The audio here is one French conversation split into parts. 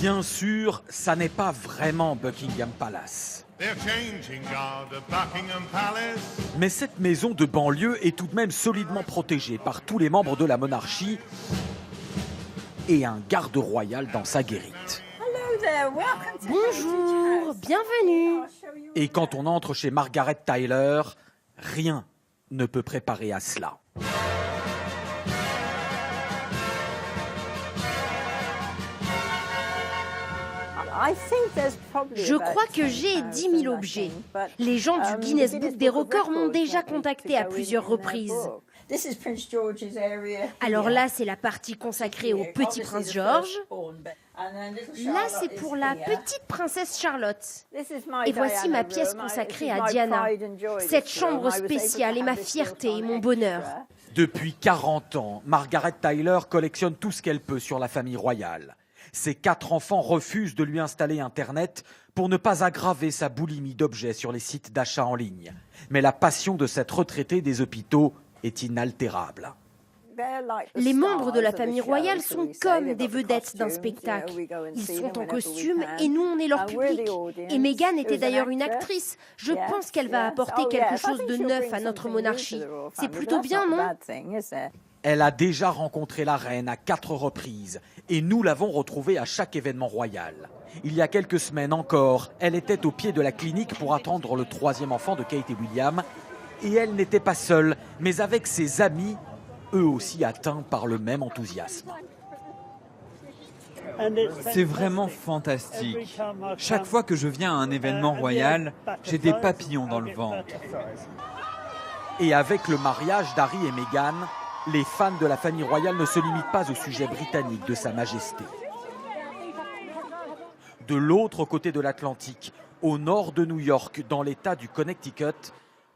Bien sûr, ça n'est pas vraiment Buckingham Palace. Mais cette maison de banlieue est tout de même solidement protégée par tous les membres de la monarchie et un garde royal dans sa guérite. Bonjour, bienvenue. Et quand on entre chez Margaret Tyler, rien ne peut préparer à cela. Je crois que j'ai 10 000 objets. Les gens du Guinness Book des records m'ont déjà contacté à plusieurs reprises. Alors là, c'est la partie consacrée au petit prince George. Là, c'est pour la petite princesse Charlotte. Et voici ma pièce consacrée à Diana. Cette chambre spéciale est ma fierté et mon bonheur. Depuis 40 ans, Margaret Tyler collectionne tout ce qu'elle peut sur la famille royale. Ses 4 enfants refusent de lui installer Internet pour ne pas aggraver sa boulimie d'objets sur les sites d'achat en ligne. Mais la passion de cette retraitée des hôpitaux est inaltérable. Les membres de la famille royale sont comme des vedettes d'un spectacle. Ils sont en costume et nous, on est leur public. Et Meghan était d'ailleurs une actrice. Je pense qu'elle va apporter quelque chose de neuf à notre monarchie. C'est plutôt bien, non ? Elle a déjà rencontré la reine à 4 reprises et nous l'avons retrouvée à chaque événement royal. Il y a quelques semaines encore, elle était au pied de la clinique pour attendre le 3e enfant de Kate et William. Et elle n'était pas seule, mais avec ses amis, eux aussi atteints par le même enthousiasme. C'est vraiment fantastique. Chaque fois que je viens à un événement royal, j'ai des papillons dans le ventre. Et avec le mariage d'Harry et Meghan, les fans de la famille royale ne se limitent pas au sujet britannique de Sa Majesté. De l'autre côté de l'Atlantique, au nord de New York, dans l'État du Connecticut,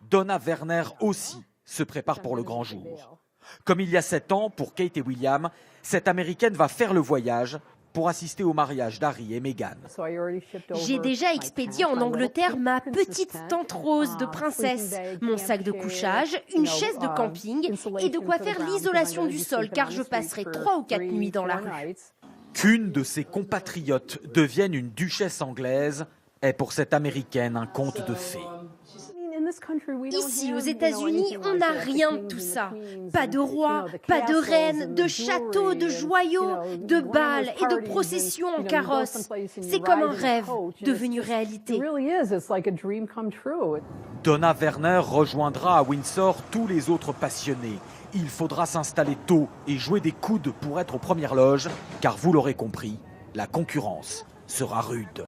Donna Werner aussi se prépare pour le grand jour. Comme il y a 7 ans, pour Kate et William, cette Américaine va faire le voyage pour assister au mariage d'Harry et Meghan. J'ai déjà expédié en Angleterre ma petite tente rose de princesse, mon sac de couchage, une chaise de camping et de quoi faire l'isolation du sol car je passerai 3 ou 4 nuits dans la rue. Qu'une de ses compatriotes devienne une duchesse anglaise est pour cette Américaine un conte de fées. Ici, aux États-Unis, on n'a rien de tout ça. Pas de roi, pas de reine, de château, de joyaux, de bals et de processions en carrosse. C'est comme un rêve devenu réalité. Donna Werner rejoindra à Windsor tous les autres passionnés. Il faudra s'installer tôt et jouer des coudes pour être aux premières loges, car vous l'aurez compris, la concurrence sera rude.